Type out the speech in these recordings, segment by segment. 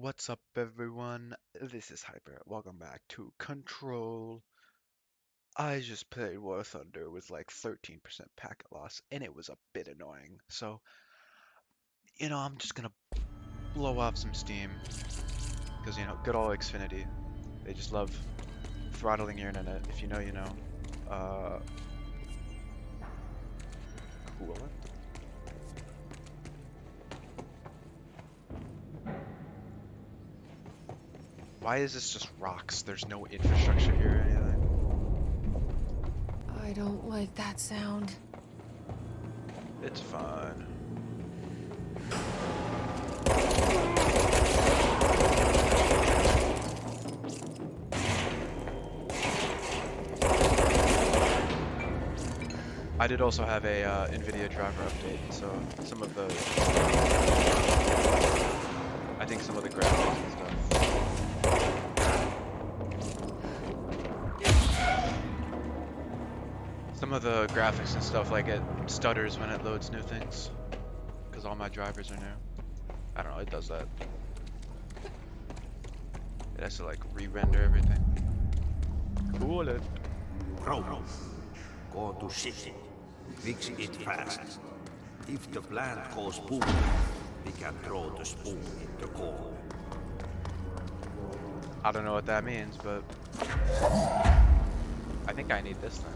What's up, everyone? This is Hyper. Welcome back to Control. I just played War Thunder with like 13% packet loss, and it was a bit annoying. So, I'm just gonna blow off some steam, because, good old Xfinity. They just love throttling your internet. If you know, you know. Uh, Coolant? Why is this just rocks? There's no infrastructure here or anything. I don't like that sound. It's fine. I did also have a NVIDIA driver update, so I think some of the graphics and stuff, like it stutters when it loads new things, because all my drivers are new. I don't know, it does that. It has to like re-render everything. Cool it. Problem. Go to city. Fix it fast. If the plant goes boom, we can throw the spoon in the corner. I don't know what that means, but I think I need this then.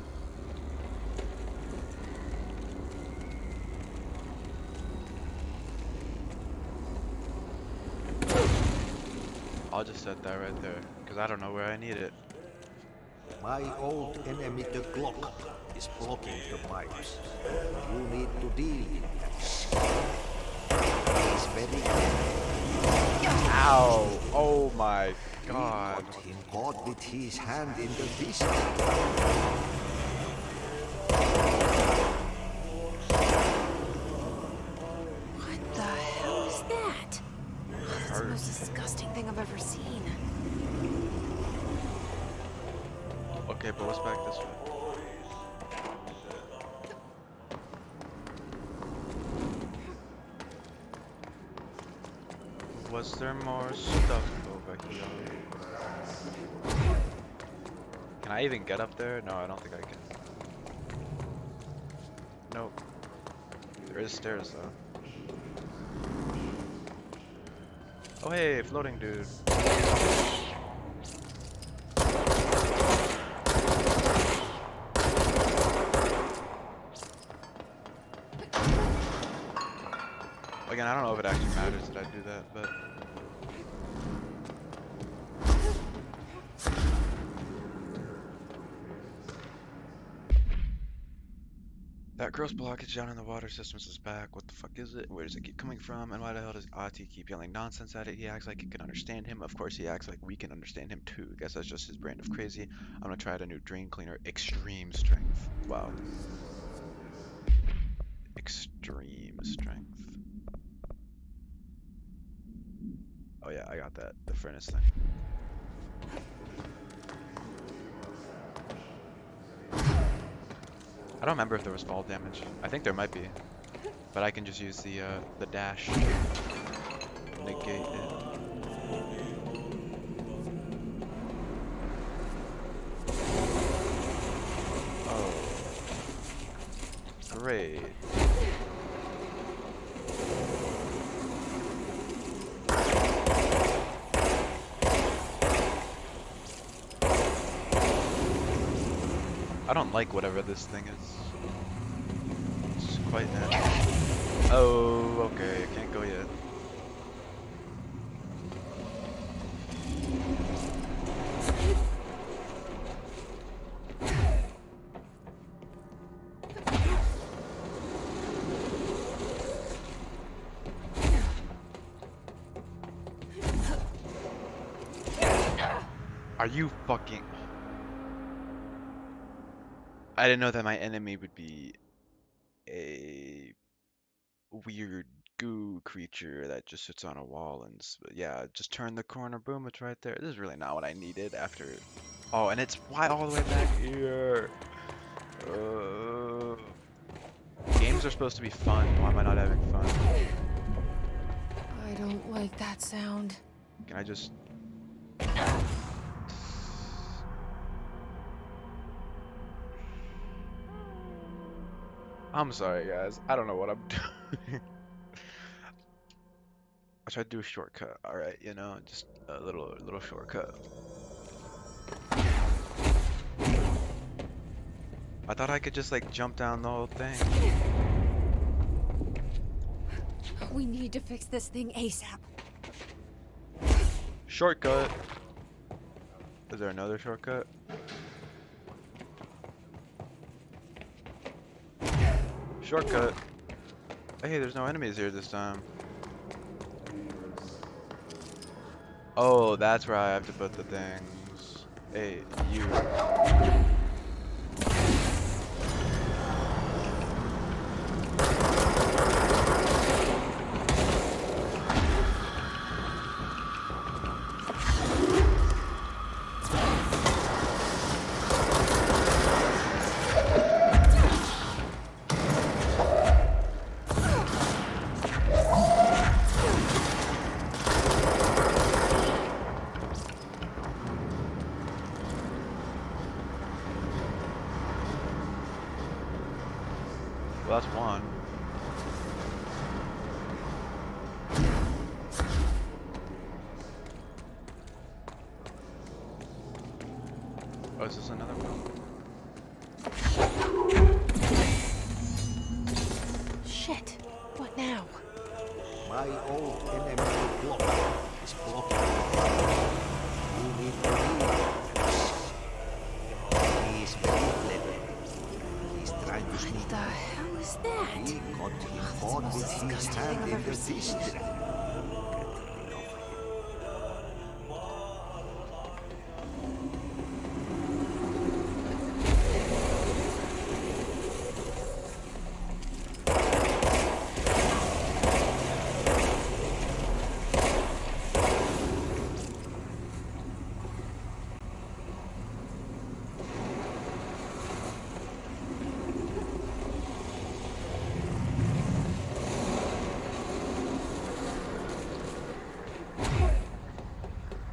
I'll just set that right there, because I don't know where I need it. My old enemy, the Glock, is blocking the pipes. You need to deal with that. He's very Ow! Oh my god. got him caught with his hand in the pistol. What the hell is that? Oh, that's the most disgusting thing I've ever seen. Okay, but let's back this way. Was there more stuff over here? Can I even get up there? No, I don't think I can. Nope. There is stairs though. Oh hey, floating dude. Again, I don't know if it actually matters that I do that, but that gross blockage down in the water systems is back. What the fuck is it? Where does it keep coming from? And why the hell does Ahti keep yelling nonsense at it? He acts like he can understand him. Of course he acts like we can understand him too. Guess that's just his brand of crazy. I'm gonna try out a new drain cleaner. Extreme strength. Wow. Extreme strength. Oh yeah, I got that. The furnace thing. I don't remember if there was fall damage. I think there might be, but I can just use the dash to negate it. Oh, great. I don't like whatever this thing is. It's quite nasty. Oh, okay, I can't go yet. Are you fucking... I didn't know that my enemy would be a weird goo creature that just sits on a wall and yeah, just turn the corner, boom, it's right there. This is really not what I needed after. Oh, and it's why all the way back here. Games are supposed to be fun. Why am I not having fun? I don't like that sound. Can I just... I'm sorry, guys. I don't know what I'm doing. I tried to do a shortcut. All right, you know, just a little shortcut. I thought I could just like jump down the whole thing. We need to fix this thing ASAP. Shortcut. Is there another shortcut? Shortcut. Hey, there's no enemies here this time. Oh, that's where I have to put the things. Hey, you. Well, that's one. Oh, is this another one? Shit. What now? My old enemy block is blocking. You need to leave. He is very clever. He's trying to sneak. What the hell is that? He got him That's the caught most with his disgusting hand thing I've in ever the seen. district.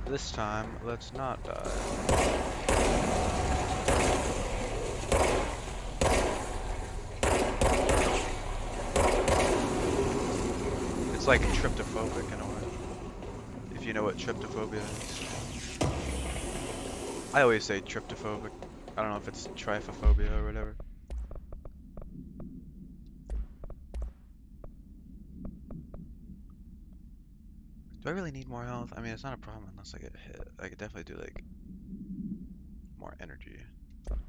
This time, let's not die. It's like tryptophobic in a way. If you know what tryptophobia is. I always say tryptophobic. I don't know if it's trypophobia or whatever. Do I really need more health? I mean, it's not a problem unless I get hit. I could definitely do like more energy.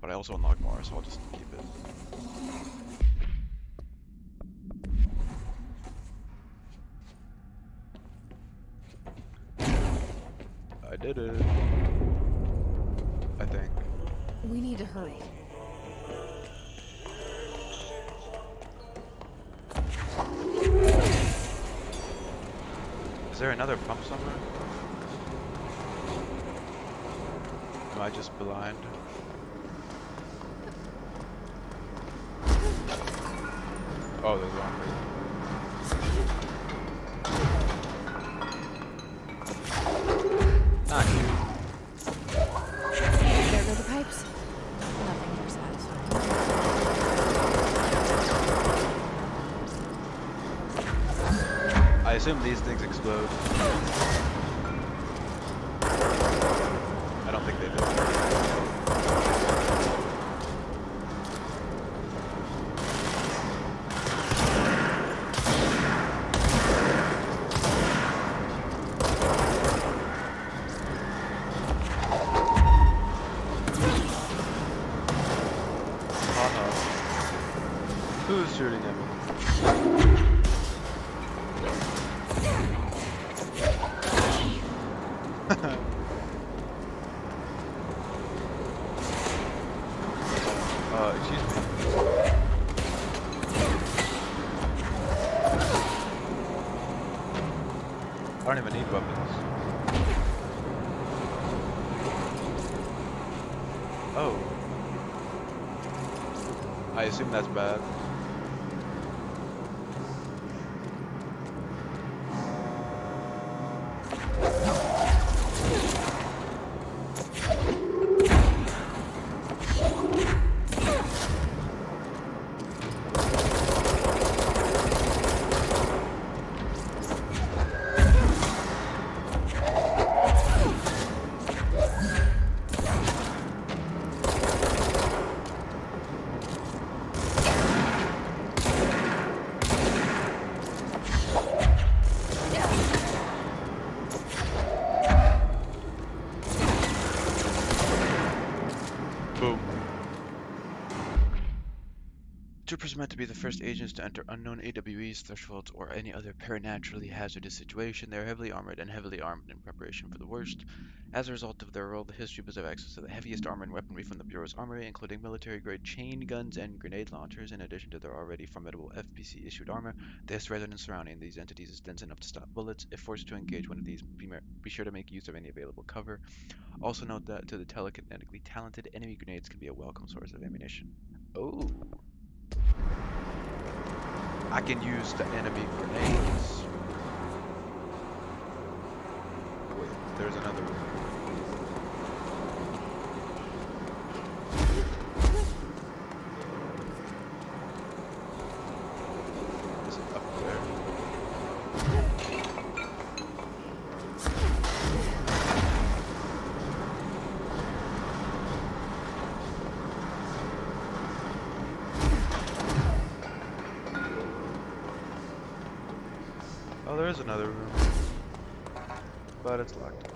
But I also unlock more, so I'll just keep it. I did it. I think. We need to hurry. Is there another pump somewhere? Am I just blind? Oh, there's one. Not you. There go the pipes. Nothing more satisfying. I assume these things explode. I don't think they do. Oh no. Who's shooting at me? Excuse me. I don't even need weapons. Oh. I assume that's bad. Stormtroopers are meant to be the first agents to enter unknown AWEs, thresholds, or any other preternaturally hazardous situation. They are heavily armored and heavily armed in preparation for the worst. As a result of their role, the Hiss Troopers have access to the heaviest armor and weaponry from the Bureau's armory, including military-grade chain guns and grenade launchers. In addition to their already formidable FPC-issued armor, the Hiss resonance surrounding these entities is dense enough to stop bullets. If forced to engage one of these, be sure to make use of any available cover. Also note that to the telekinetically talented, enemy grenades can be a welcome source of ammunition. Oh. I can use the enemy grenades. Wait, there's another room. Is it up there? Oh, there is another room, but it's locked.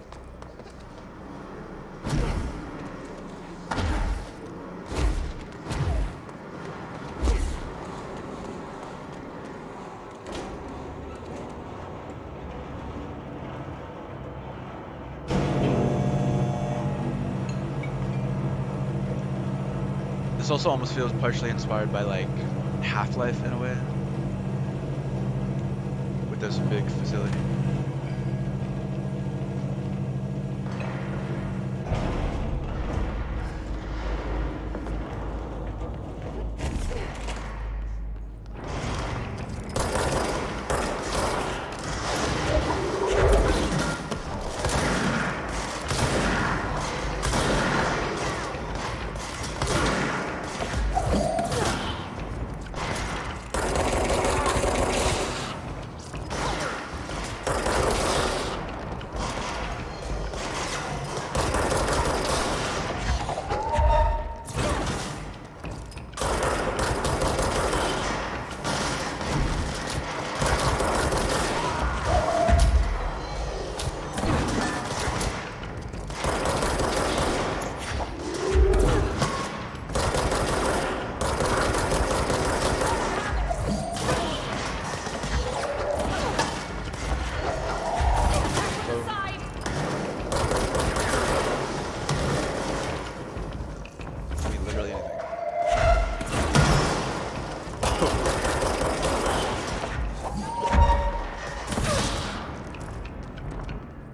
This also almost feels partially inspired by like Half-Life in a way. This big facility.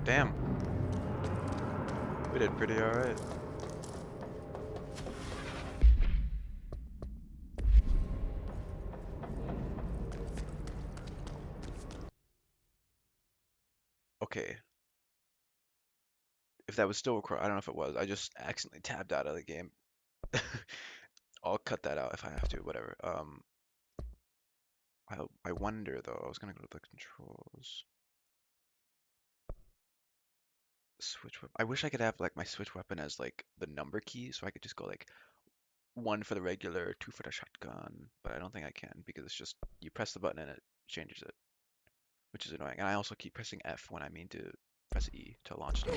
Damn. We did pretty alright. Okay. If that was still recording, I don't know if it was. I just accidentally tabbed out of the game. I'll cut that out if I have to, whatever. I wonder though, I was gonna go to the controls. Switch weapon. I wish I could have like my switch weapon as like the number key, so I could just go like 1 for the regular, 2 for the shotgun, but I don't think I can because it's just you press the button and it changes it, which is annoying. And I also keep pressing F when I mean to press E to launch stuff.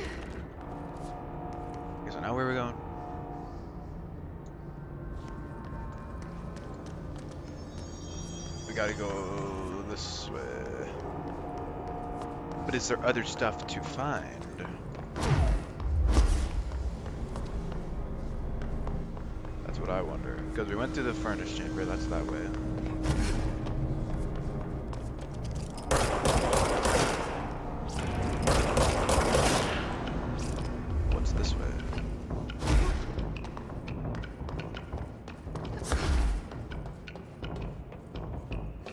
Okay, so now where are we going? We gotta go this way. But is there other stuff to find? That's what I wonder. Because we went through the furnace chamber, that's that way. What's this way?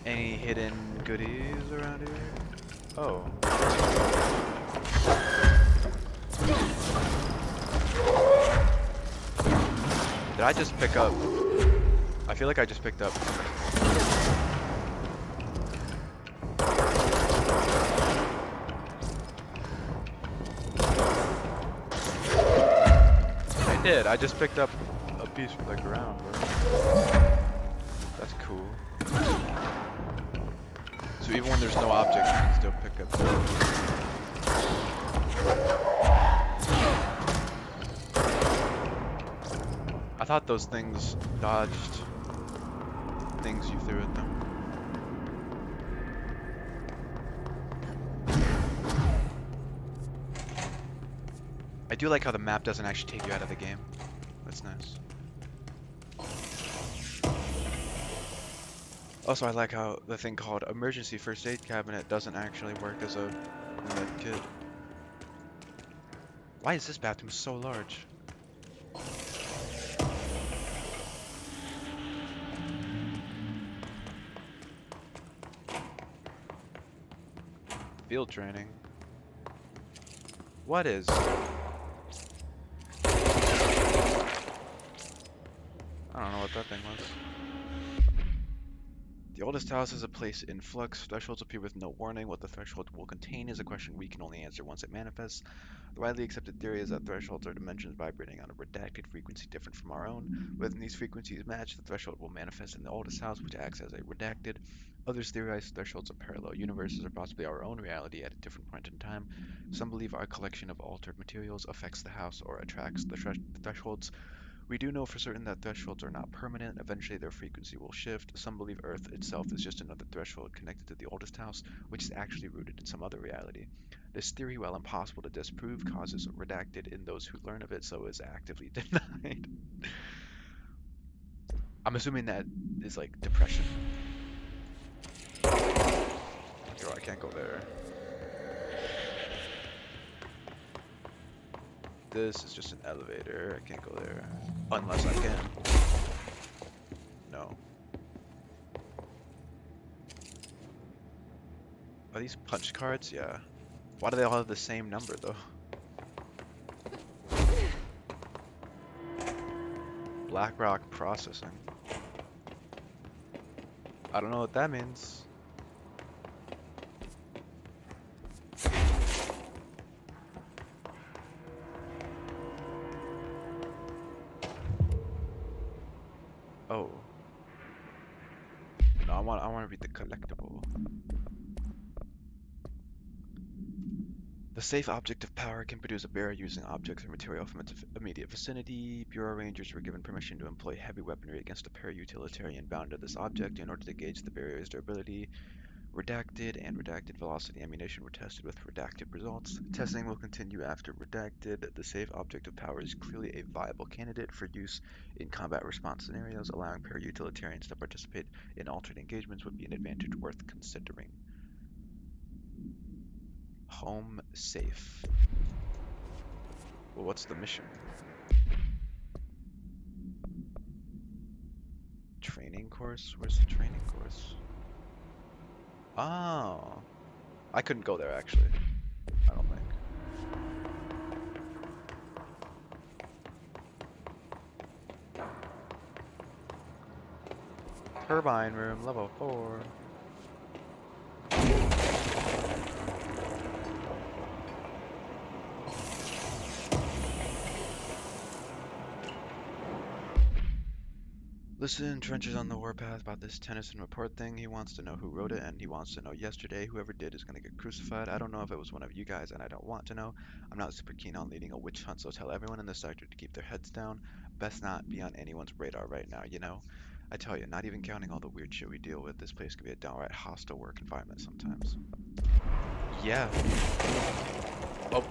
Any hidden goodies around here? Oh. Did I just pick up? I feel like I just picked up. I did. I just picked up a piece from the ground, bro. That's cool. So even when there's no object, you can still pick up. I thought those things dodged. things you threw at them. I do like how the map doesn't actually take you out of the game. That's nice. Also, I like how the thing called emergency first aid cabinet doesn't actually work as a med kit. Why is this bathroom so large? Field training. What is? I don't know what that thing was. The oldest house is a place in flux. Thresholds appear with no warning. What the threshold will contain is a question we can only answer once it manifests. The widely accepted theory is that thresholds are dimensions vibrating on a redacted frequency different from our own. When these frequencies match, the threshold will manifest in the oldest house, which acts as a redacted. Others theorize thresholds are parallel universes or possibly our own reality at a different point in time. Some believe our collection of altered materials affects the house or attracts the thresholds. We do know for certain that thresholds are not permanent. Eventually their frequency will shift. Some believe Earth itself is just another threshold connected to the oldest house, which is actually rooted in some other reality. This theory, while impossible to disprove, causes redacted in those who learn of it, so is actively denied. I'm assuming that is like depression. Yo, I can't go there. This is just an elevator. I can't go there. Unless I can. No. Are these punch cards? Yeah. Why do they all have the same number though? BlackRock processing. I don't know what that means. Oh. No, I want to read the collectible. The safe object of power can produce a barrier using objects or material from its immediate vicinity. Bureau Rangers were given permission to employ heavy weaponry against a para-utilitarian bound to this object in order to gauge the barrier's durability. Redacted and redacted velocity ammunition were tested with redacted results. Testing will continue after redacted. The safe object of power is clearly a viable candidate for use in combat response scenarios. Allowing para-utilitarians to participate in alternate engagements would be an advantage worth considering. Home safe. Well, what's the mission? Training course? Where's the training course? Oh. I couldn't go there actually. I don't think. Turbine room, level 4. Listen, Trench is on the warpath about this Tennyson report thing. He wants to know who wrote it, and he wants to know yesterday. Whoever did is going to get crucified. I don't know if it was one of you guys, and I don't want to know. I'm not super keen on leading a witch hunt, so tell everyone in the sector to keep their heads down. Best not be on anyone's radar right now, you know? I tell you, not even counting all the weird shit we deal with, this place can be a downright hostile work environment sometimes. Yeah. Oh,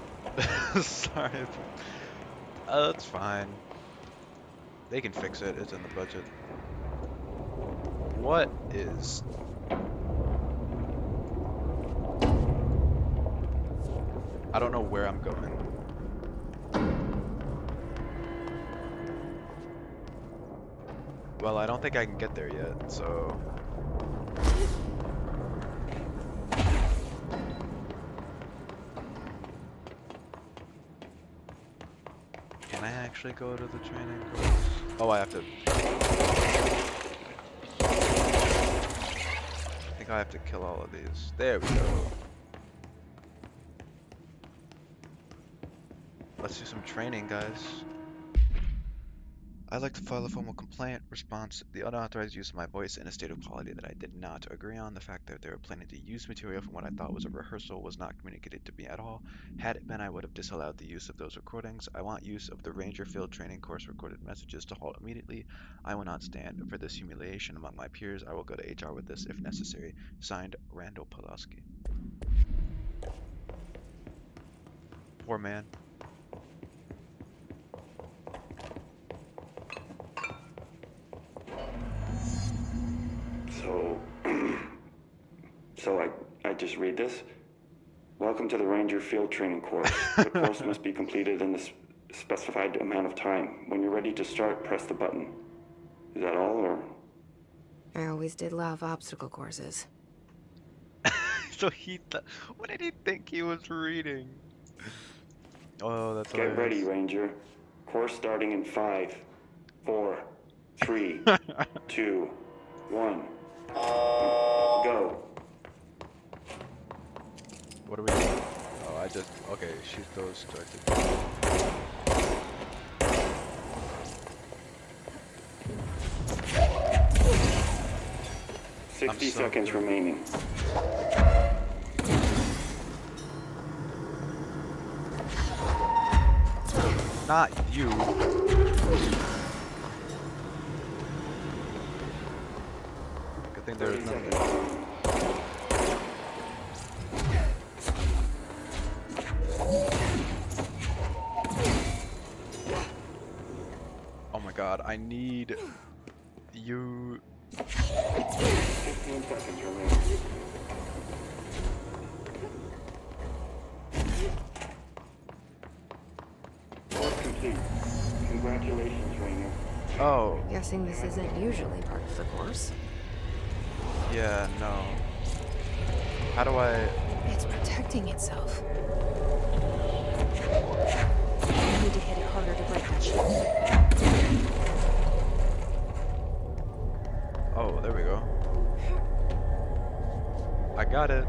sorry. That's fine. They can fix it, it's in the budget. What is... I don't know where I'm going. Well, I don't think I can get there yet, so... Can I actually go to the training course? Oh, I have to... I think I have to kill all of these. There we go. Let's do some training, guys. I'd like to file a formal complaint. Response: the unauthorized use of my voice in a state of quality that I did not agree on. The fact that they were planning to use material from what I thought was a rehearsal was not communicated to me at all. Had it been, I would have disallowed the use of those recordings. I want use of the Ranger Field Training Course recorded messages to halt immediately. I will not stand for this humiliation among my peers. I will go to HR with this if necessary. Signed, Randall Pulaski. Poor man. So, I just read this. Welcome to the Ranger Field Training Course. The course must be completed in the specified amount of time. When you're ready to start, press the button. Is that all, or? I always did love obstacle courses. So what did he think he was reading? Oh, that's Get ready, hilarious. Ranger. Course starting in 5, 4, 3, 2, 1. Go. What are we doing? Oh, okay, shoot those directed. 60 so seconds good. remaining. Not you. Good thing there's 30 nothing. seconds. Oh my god, I need you. 15 seconds remaining. Course complete. Congratulations, Ranger. Oh, Guessing this isn't usually part of the course. yeah, no. How do I... It's protecting itself. I need to hit it harder to break that shield. Oh, there we go. I got it.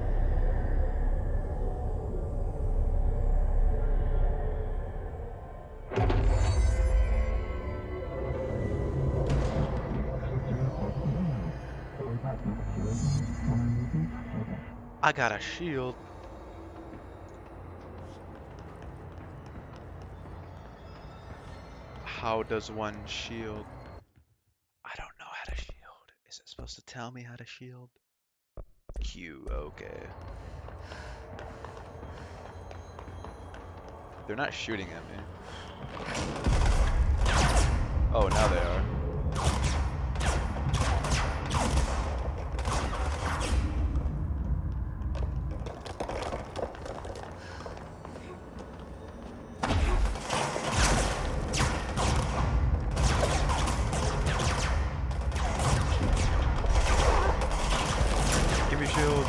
I got a shield. How does one shield? I don't know how to shield. Is it supposed to tell me how to shield? Q, okay. They're not shooting at me. Oh, now they are. Give me shield.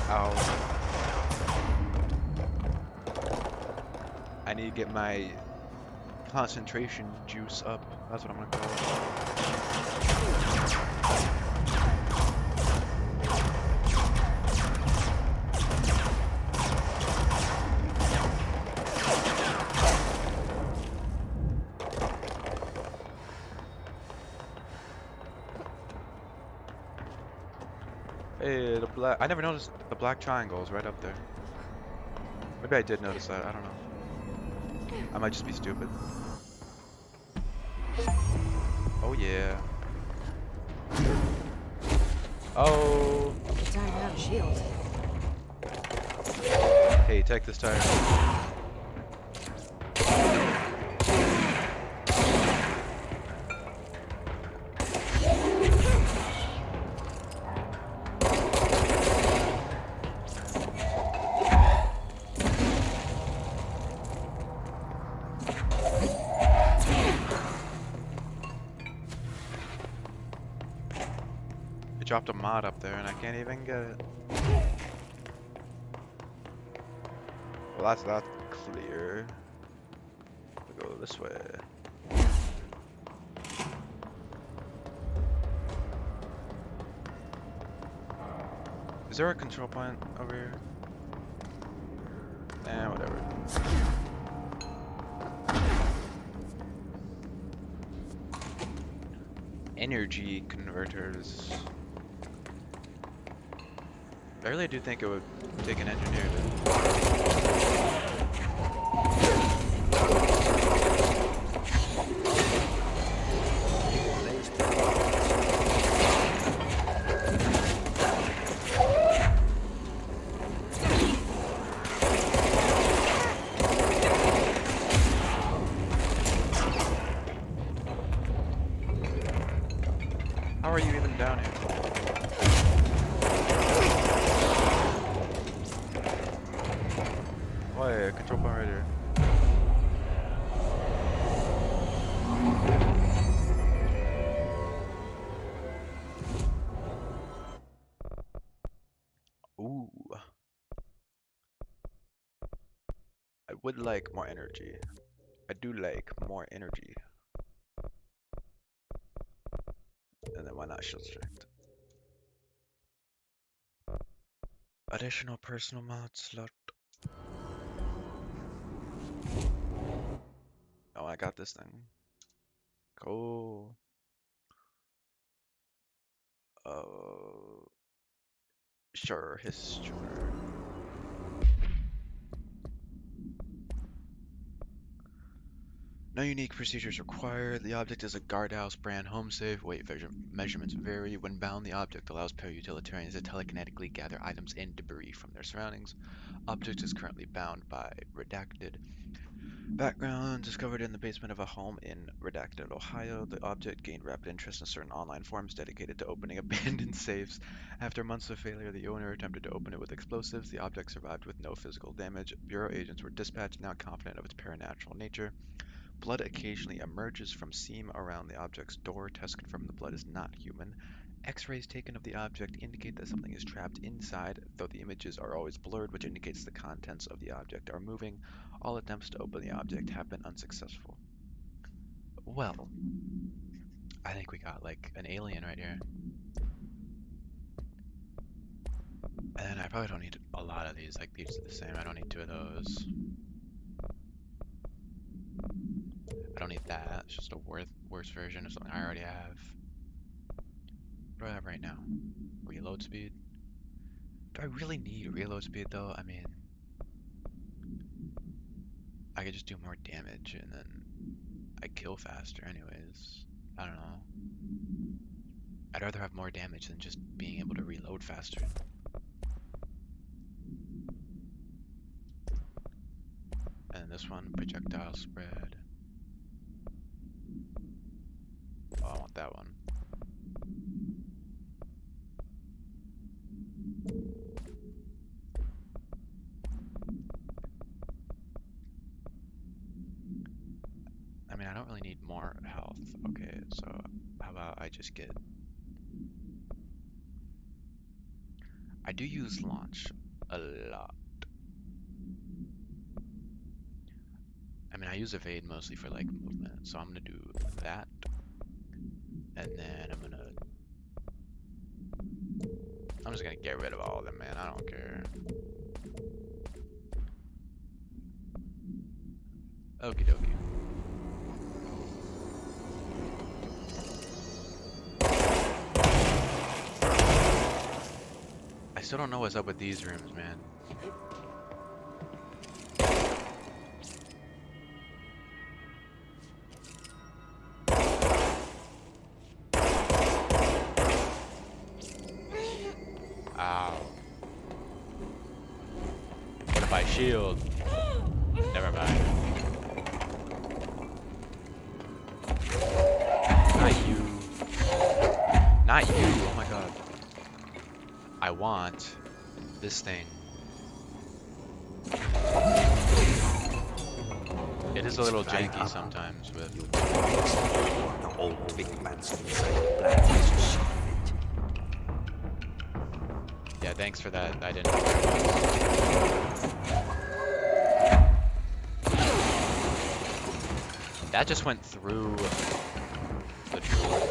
Ow. I need to get my concentration juice up. That's what I'm gonna call it. Hey, the black. I never noticed the black triangles right up there. Maybe I did notice that. I don't know. I might just be stupid. Oh yeah. Oh. Good time to have a shield. Hey, take this tire. It dropped a mod up there and I can't even get it. Well, that's that clear. We'll go this way. Is there a control point over here? Eh, whatever. energy converters. I really do think it would take an engineer to... How are you even down here? Oh yeah, control point right here. Ooh. I would like more energy. I do like more energy. And then why not shield strength? Additional personal mod slot. Oh, I got this thing. Cool. Sure, history. No unique procedures required. The object is a guardhouse brand home safe. Weight measurements vary. When bound, the object allows para-utilitarians to telekinetically gather items and debris from their surroundings. Object is currently bound by redacted. Background discovered in the basement of a home in Redacted, Ohio. The object gained rapid interest in certain online forums dedicated to opening abandoned safes. After months of failure, the owner attempted to open it with explosives. The object survived with no physical damage. Bureau agents were dispatched, now confident of its paranatural nature. Blood occasionally emerges from seam around the object's door. Tests confirm the blood is not human. X-rays taken of the object indicate that something is trapped inside, though the images are always blurred, which indicates the contents of the object are moving. All attempts to open the object have been unsuccessful. Well, I think we got like an alien right here. And I probably don't need a lot of these, like these are the same. I don't need 2 of those. I don't need that. It's just a worse version of something I already have. What do I have right now? Reload speed? Do I really need reload speed though? I mean, I could just do more damage and then I kill faster anyways. I don't know. I'd rather have more damage than just being able to reload faster. And this one, projectile spread. Oh, I want that one. I mean, I don't really need more health. Okay, so how about I just get... I do use launch a lot. I mean, I use evade mostly for like movement, so I'm gonna do that. And then I'm just gonna get rid of all of them, man. I don't care. Okie dokie. I still don't know what's up with these rooms, man. Ow. What if I shield? Never mind. Not you. Not you. Oh my god. I want this thing. It is a little janky sometimes with... The old Twigmans inside black. Yeah, thanks for that. I didn't. That just went through the door.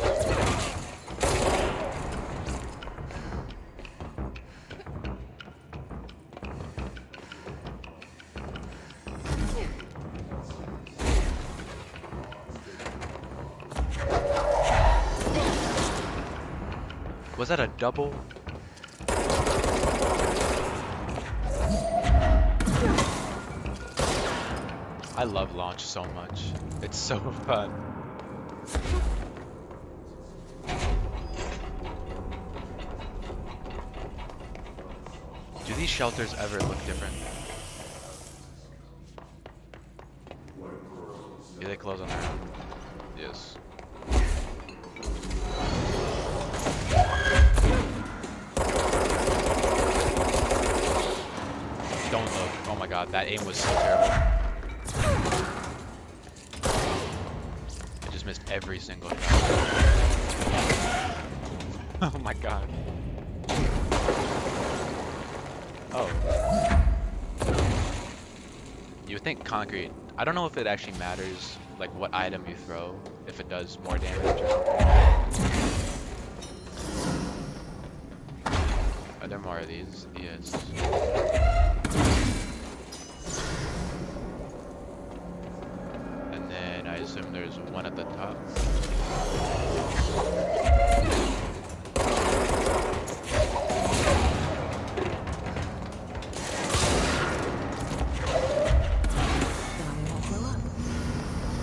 Was that a double? I love launch so much. It's so fun. Do these shelters ever look different? Do they close on their own? Yes. Don't look. Oh my god, that aim was so terrible. I just missed every single shot. Oh my god. Oh. You would think concrete. I don't know if it actually matters, like what item you throw, if it does more damage or something. Are there more of these? Yes. And then I assume there's one at the top.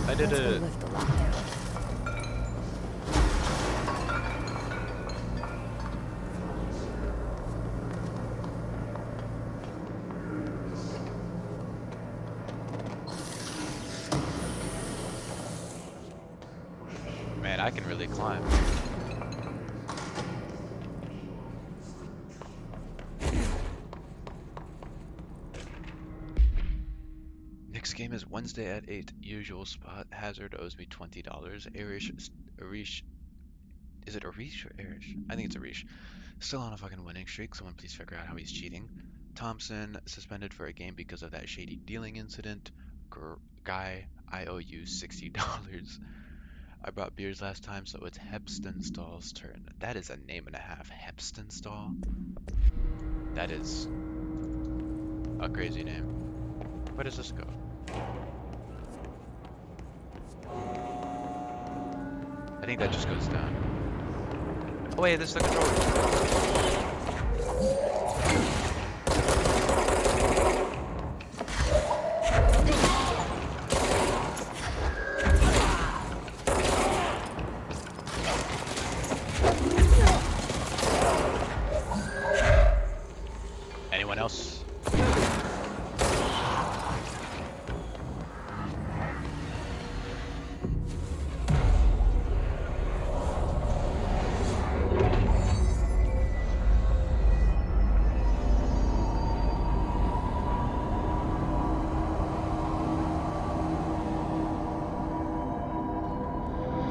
I did it. Man, I can really climb. Next game is Wednesday at 8. Usual spot. Hazard owes me $20. Arish. Is it Arish or Arish? I think it's Arish. Still on a fucking winning streak. Someone please figure out how he's cheating. Thompson suspended for a game because of that shady dealing incident. Guy, I owe you $60. I brought beers last time, so it's Hepstenstall's turn. That is a name and a half. Hepstenstall? That is a crazy name. Where does this go? I think that just goes down. Oh wait, this is the controller. Anyone else?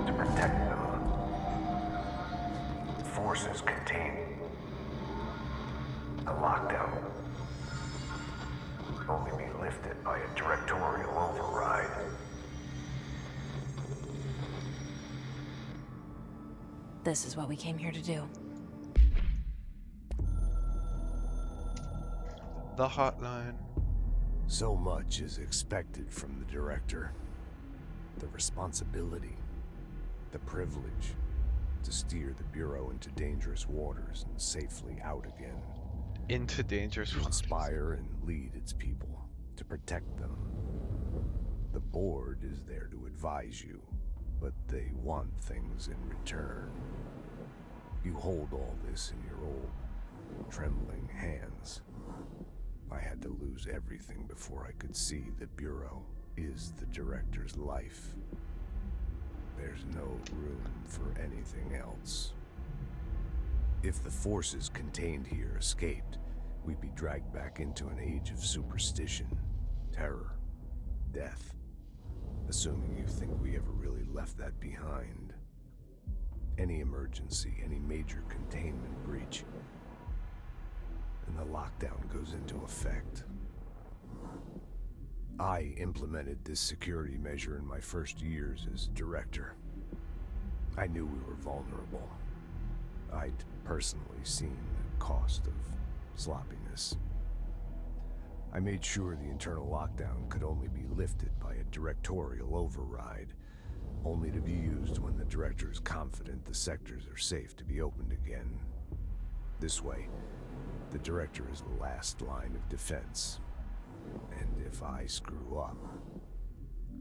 To protect them, forces contain a lockdown will only be lifted by a directorial override. This is what we came here to do. The hotline. So much is expected from the director. The responsibility, the privilege to steer the Bureau into dangerous waters and safely out again. Into dangerous To waters. inspire and lead its people, to protect them. The board is there to advise you, but they want things in return. You hold all this in your old, trembling hands. I had to lose everything before I could see the Bureau is the director's life. There's no room for anything else. If the forces contained here escaped, we'd be dragged back into an age of superstition, terror, death. Assuming you think we ever really left that behind. Any emergency, any major containment breach, and the lockdown goes into effect. I implemented this security measure in my first years as director. I knew we were vulnerable. I'd personally seen the cost of sloppiness. I made sure the internal lockdown could only be lifted by a directorial override, only to be used when the director is confident the sectors are safe to be opened again. This way, the director is the last line of defense. And if I screw up,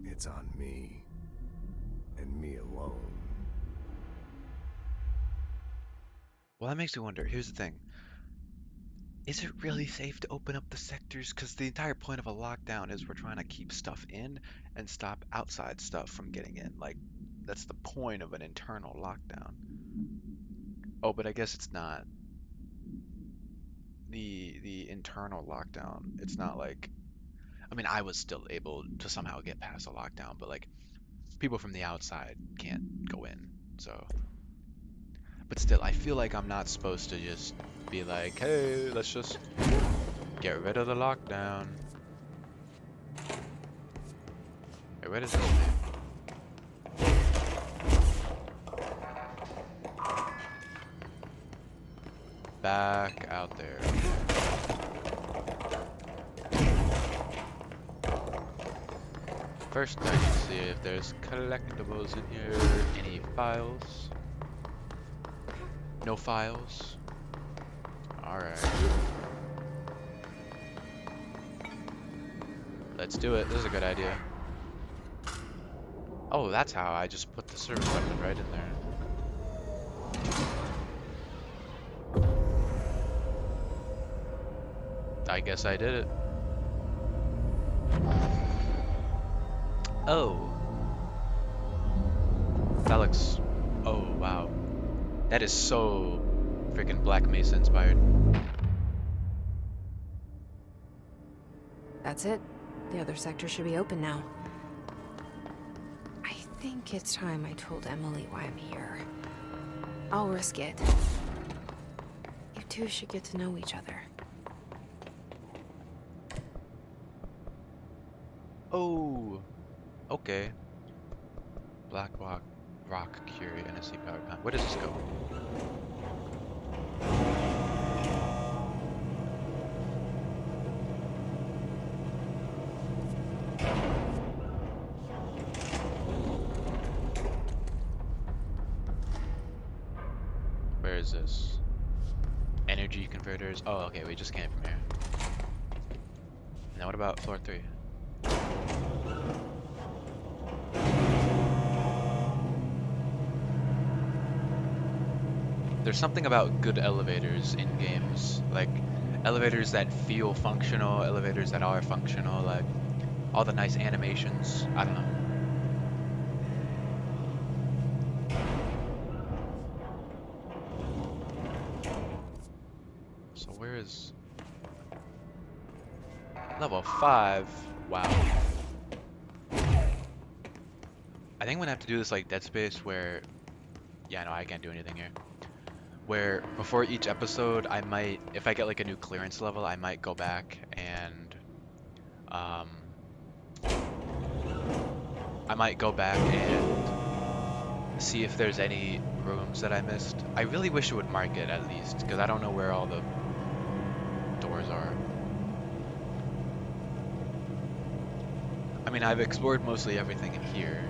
it's on me. And me alone. Well, that makes me wonder. Here's the thing. Is it really safe to open up the sectors? Because the entire point of a lockdown is we're trying to keep stuff in and stop outside stuff from getting in. Like, that's the point of an internal lockdown. Oh, but I guess it's not. The internal lockdown, it's not like, I mean, I was still able to somehow get past a lockdown, but like people from the outside can't go in. So, but still, I feel like I'm not supposed to just be like, hey, let's just get rid of the lockdown. Hey, where does this thing? Back out there. First, I need to see if there's collectibles in here. Any files? No files? Alright. Let's do it. This is a good idea. Oh, that's how I just put the service weapon right in there. I guess I did it. Oh. That looks... Oh, wow. That is so freaking Black Mesa inspired. That's it. The other sector should be open now. I think it's time I told Emily why I'm here. I'll risk it. You two should get to know each other. Oh, okay. Black Rock Curie NSC power plant. Where does this go? Where is this? Energy converters. Oh, okay, we just came from here. Now what about floor 3? There's something about good elevators in games, like elevators that feel functional, elevators that are functional, like all the nice animations. I don't know. So where is level 5? Wow. I think I'm gonna have to do this like Dead Space where, yeah, no, I can't do anything here. Where before each episode, I might, if I get like a new clearance level, I might go back and, I might go back and see if there's any rooms that I missed. I really wish it would mark it at least, because I don't know where all the doors are. I mean, I've explored mostly everything in here.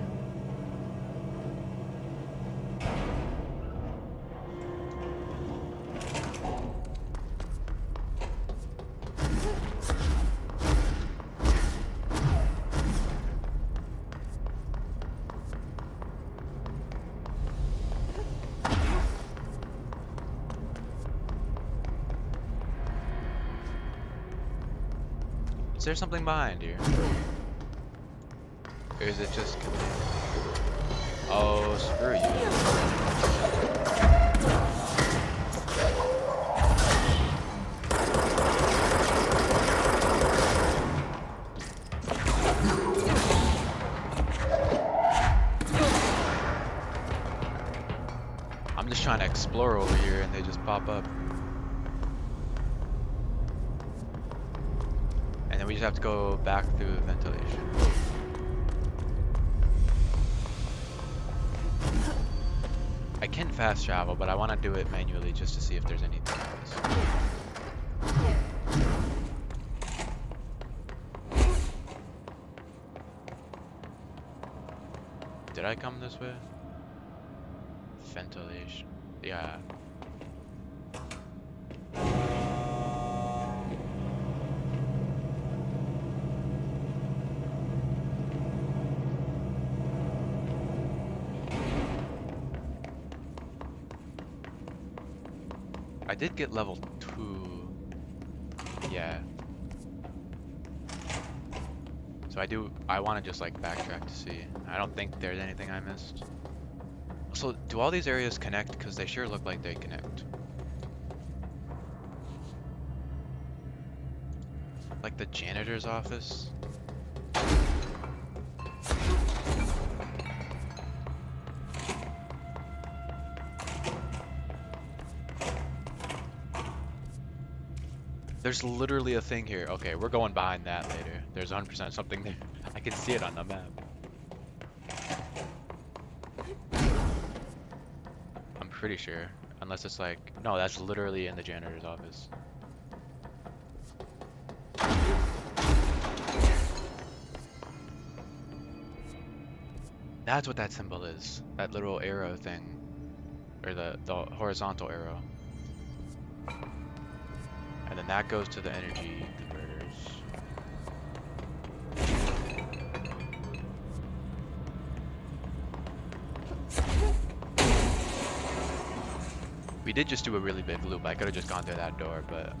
Is there something behind here? Or is it just... Oh, screw you. I'm just trying to explore over here and they just pop up. And then we just have to go back through the ventilation. I can fast travel, but I want to do it manually just to see if there's anything else. Did I come this way? Ventilation. Yeah. did get level 2. Yeah. So I want to just like backtrack to see. I don't think there's anything I missed. So do all these areas connect? Because they sure look like they connect. Like the janitor's office. There's literally a thing here. Okay, we're going behind that later. There's 100% something there. I can see it on the map. I'm pretty sure. Unless it's like... No, that's literally in the janitor's office. That's what that symbol is. That little arrow thing. Or the horizontal arrow. And then that goes to the energy converters. We did just do a really big loop. I could have just gone through that door, but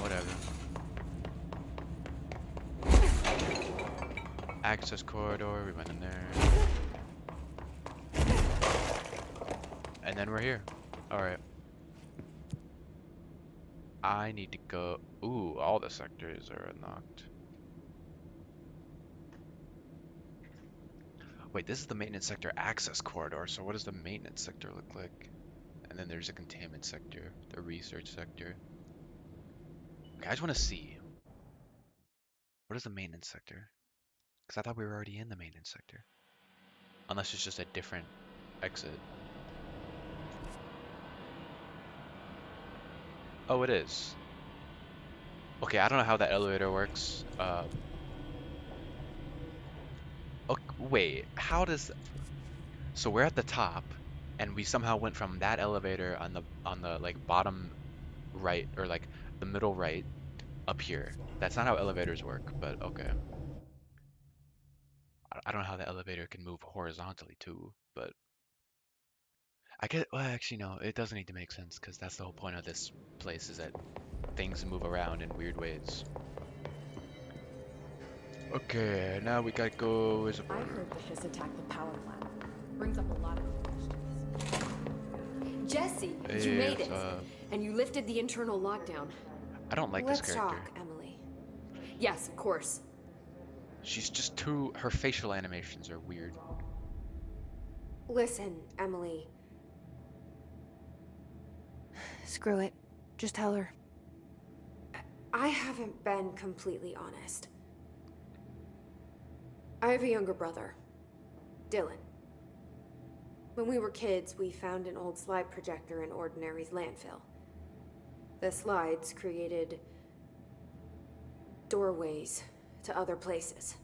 whatever. Access corridor, we went in there. And then we're here. Alright. I need to go... Ooh, all the sectors are unlocked. Wait, this is the maintenance sector access corridor, so what does the maintenance sector look like? And then there's a containment sector, the research sector. Okay, I just want to see. What is the maintenance sector? Because I thought we were already in the maintenance sector. Unless it's just a different exit. Oh, it is. Okay, I don't know how that elevator works. Okay, wait, how does... So we're at the top, and we somehow went from that elevator on the like bottom right, or like the middle right, up here. That's not how elevators work, but okay. I don't know how the elevator can move horizontally too, but I get... Well, actually, no, it doesn't need to make sense, because that's the whole point of this place, is that things move around in weird ways. Okay, now we gotta go... Is I heard the Hiss attacked the power plant. Brings up a lot of questions. Jesse, you made it. And you lifted the internal lockdown. I don't like Let's this character. talk, Emily. Yes, of course. She's just too... Her facial animations are weird. Listen, Emily. Screw it. Just tell her. I haven't been completely honest. I have a younger brother, Dylan. When we were kids, we found an old slide projector in Ordinary's landfill. The slides created doorways to other places.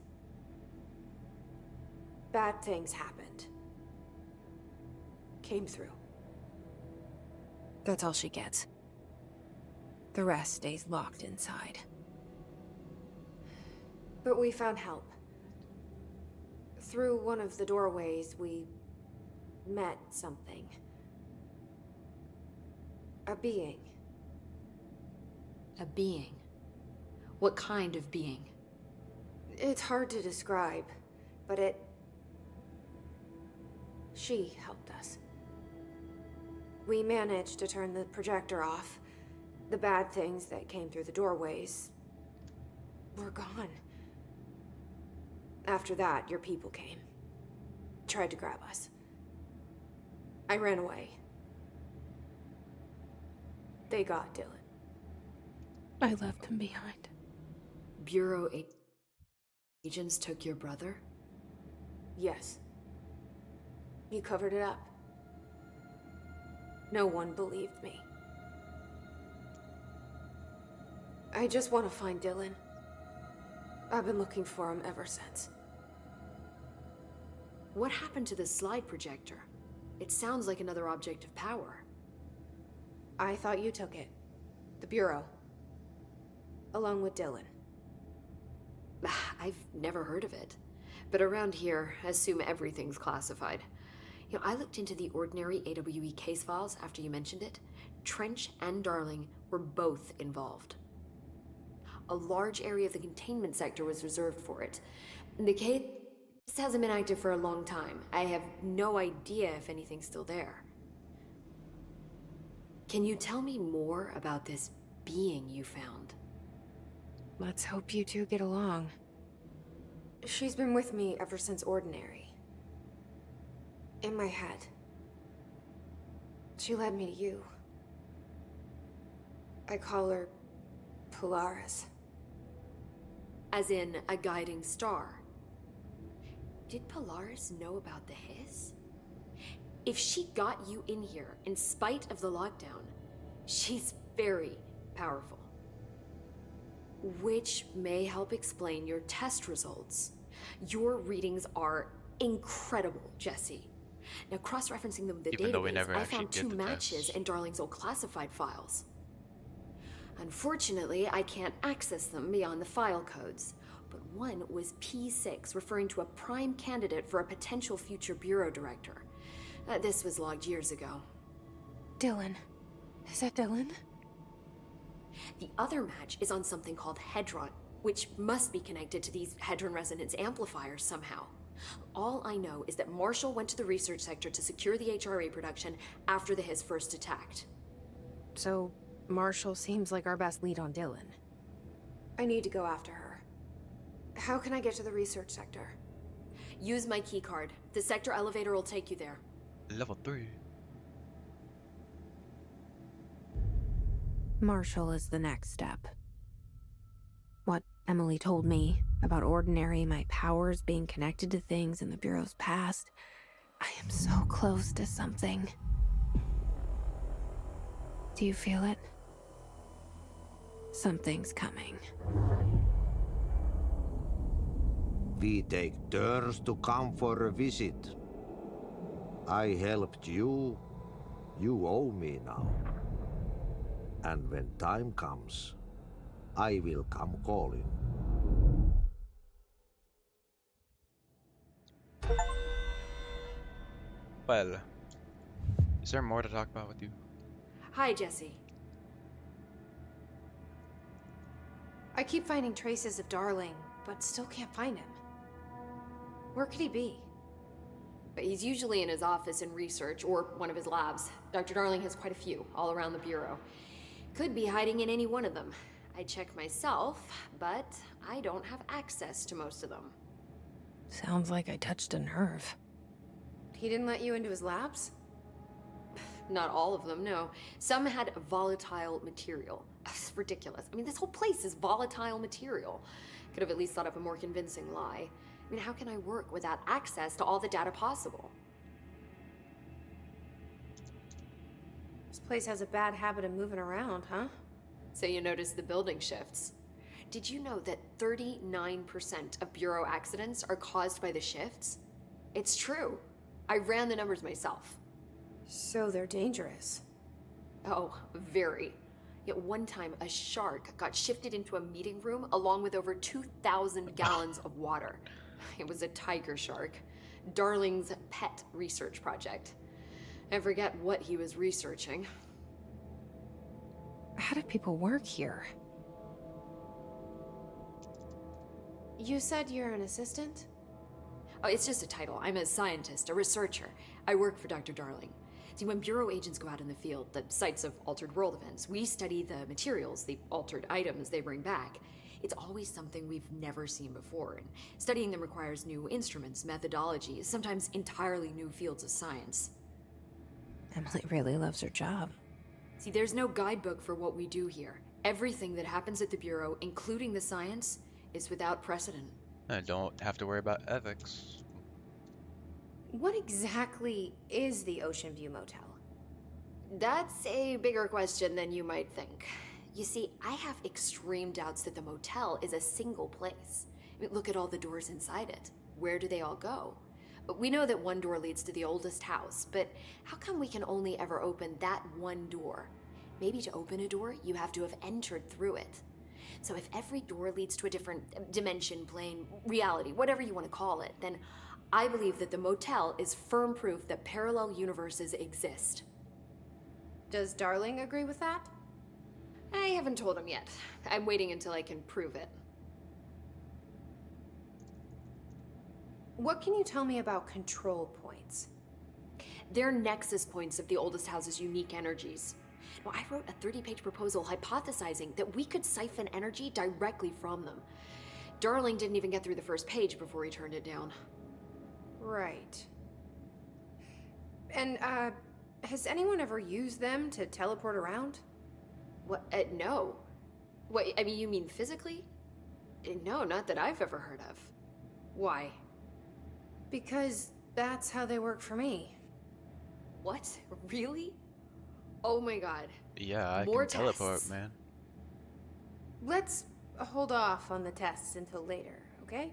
Bad things happened. Came through. That's all she gets. The rest stays locked inside. But we found help. Through one of the doorways, we met something. A being. A being. What kind of being? It's hard to describe, but she helped us. We managed to turn the projector off. The bad things that came through the doorways were gone. After that, your people came. Tried to grab us. I ran away. They got Dylan. I left him behind. Bureau agents took your brother? Yes. You covered it up. No one believed me. I just want to find Dylan. I've been looking for him ever since. What happened to the slide projector? It sounds like another object of power. I thought you took it. The Bureau. Along with Dylan. I've never heard of it. But around here, I assume everything's classified. You know, I looked into the ordinary AWE case files after you mentioned it. Trench and Darling were both involved. A large area of the containment sector was reserved for it. The case hasn't been active for a long time. I have no idea if anything's still there. Can you tell me more about this being you found? Let's hope you two get along. She's been with me ever since Ordinary. In my head. She led me to you. I call her Polaris. As in, a guiding star. Did Polaris know about the hiss? If she got you in here in spite of the lockdown, she's very powerful. Which may help explain your test results. Your readings are incredible, Jesse. Now, cross-referencing them with the Even though we database, never I actually found did two the matches tests. in Darling's old classified files. Unfortunately, I can't access them beyond the file codes. But one was P6, referring to a prime candidate for a potential future bureau director. This was logged years ago. Dylan. Is that Dylan? The other match is on something called Hedron, which must be connected to these Hedron resonance amplifiers somehow. All I know is that Marshall went to the research sector to secure the HRA production after the Hiss first attacked. So, Marshall seems like our best lead on Dylan. I need to go after her. How can I get to the research sector? Use my keycard. The sector elevator will take you there. Level 3. Marshall is the next step. What Emily told me about Ordinary, my powers being connected to things in the Bureau's past, I am so close to something. Do you feel it? Something's coming. We take turns to come for a visit. I helped you. You owe me now. And when time comes, I will come calling. Well, is there more to talk about with you? Hi, Jesse. I keep finding traces of Darling, but still can't find him. Where could he be? But he's usually in his office in research or one of his labs. Dr. Darling has quite a few all around the Bureau. Could be hiding in any one of them. I check myself, but I don't have access to most of them. Sounds like I touched a nerve. He didn't let you into his labs? Not all of them, no. Some had volatile material. It's ridiculous. I mean, this whole place is volatile material. Could have at least thought up a more convincing lie. I mean, how can I work without access to all the data possible? This place has a bad habit of moving around, huh? So you notice the building shifts. Did you know that 39% of Bureau accidents are caused by the shifts? It's true. I ran the numbers myself. So they're dangerous. Oh, very. Yet one time, a shark got shifted into a meeting room along with over 2,000 gallons of water. It was a tiger shark. Darling's pet research project. I forget what he was researching. How do people work here? You said you're an assistant? Oh, it's just a title. I'm a scientist, a researcher. I work for Dr. Darling. See, when Bureau agents go out in the field, the sites of altered world events, we study the materials, the altered items they bring back. It's always something we've never seen before, and studying them requires new instruments, methodologies, sometimes entirely new fields of science. Emily really loves her job. See, there's no guidebook for what we do here. Everything that happens at the Bureau, including the science, is without precedent. I don't have to worry about ethics. What exactly is the Ocean View Motel? That's a bigger question than you might think. You see, I have extreme doubts that the motel is a single place. I mean, look at all the doors inside it. Where do they all go? We know that one door leads to the oldest house, but how come we can only ever open that one door? Maybe to open a door, you have to have entered through it. So if every door leads to a different dimension, plane, reality, whatever you want to call it, then I believe that the motel is firm proof that parallel universes exist. Does Darling agree with that? I haven't told him yet. I'm waiting until I can prove it. What can you tell me about control points? They're nexus points of the oldest house's unique energies. Now, I wrote a 30-page proposal hypothesizing that we could siphon energy directly from them. Darling didn't even get through the first page before he turned it down. Right. And, has anyone ever used them to teleport around? What? No. What, I mean, you mean physically? No, not that I've ever heard of. Why? Because that's how they work for me. What? Really? Oh my god. Yeah, I More can teleport, tests. man. Let's hold off on the tests until later, okay?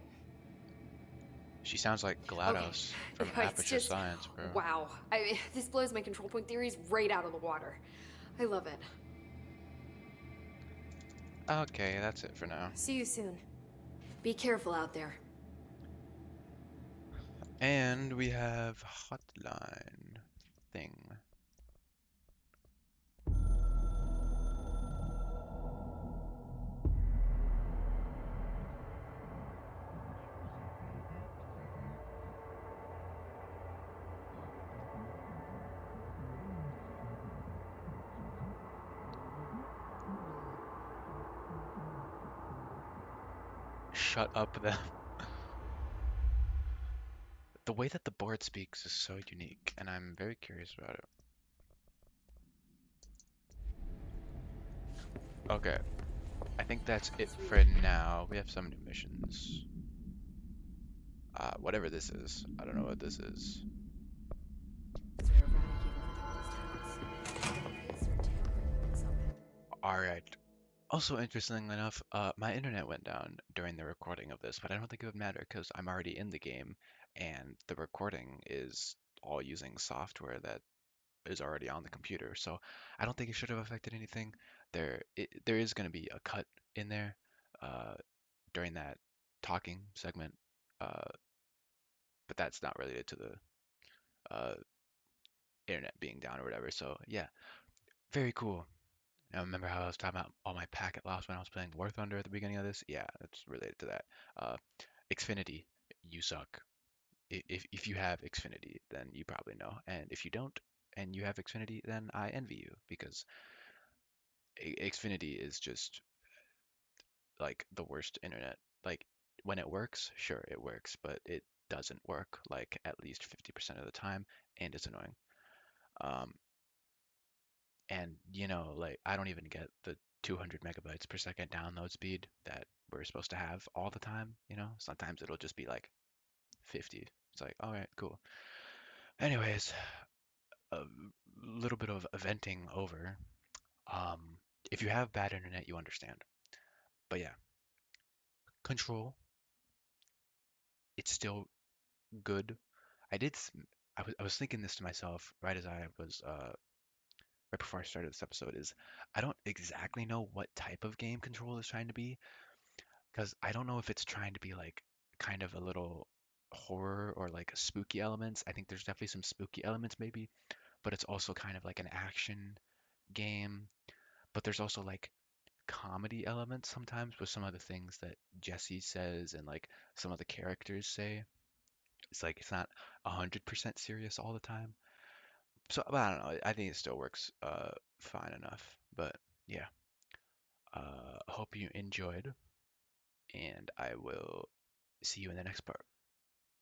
She sounds like GLaDOS from It's Aperture just- Science, bro. Wow. I mean, this blows my control point theories right out of the water. I love it. Okay, that's it for now. See you soon. Be careful out there. And we have hotline thing. Shut up them. The way that the board speaks is so unique, and I'm very curious about it. Okay, I think that's it for now. We have some new missions. Whatever this is. I don't know what this is. Alright. Also, interestingly enough, my internet went down during the recording of this, but I don't think it would matter because I'm already in the game, and the recording is all using software that is already on the computer, so I don't think it should have affected anything. There is going to be a cut in there uh, during that talking segment, uh, but that's not related to the uh, internet being down or whatever. So yeah, very cool. Now remember how I was talking about all my packet loss when I was playing War Thunder at the beginning of this? Yeah, it's related to that. Uh, Xfinity, you suck. If you have Xfinity, then you probably know, and if you don't, and you have Xfinity, then I envy you because Xfinity is just like the worst internet. Like when it works, sure it works, but it doesn't work like at least 50% of the time, and it's annoying. Um, and like I don't even get the 200 megabytes per second download speed that we're supposed to have all the time. Sometimes it'll just be like 50. It's like, all right, cool. Anyways, a little bit of venting over. Um, if you have bad internet, you understand. But yeah, Control, it's still good. I did. I was thinking this to myself right as I was right before I started this episode. Is I don't exactly know what type of game Control is trying to be because I don't know if it's trying to be like kind of a little horror or like spooky elements. I think there's definitely some spooky elements maybe, but it's also kind of like an action game. But there's also like comedy elements sometimes with some of the things that Jesse says and like some of the characters say. It's like it's not 100% serious all the time. So, but I don't know. I think it still works fine enough. But yeah, hope you enjoyed, and I will see you in the next part.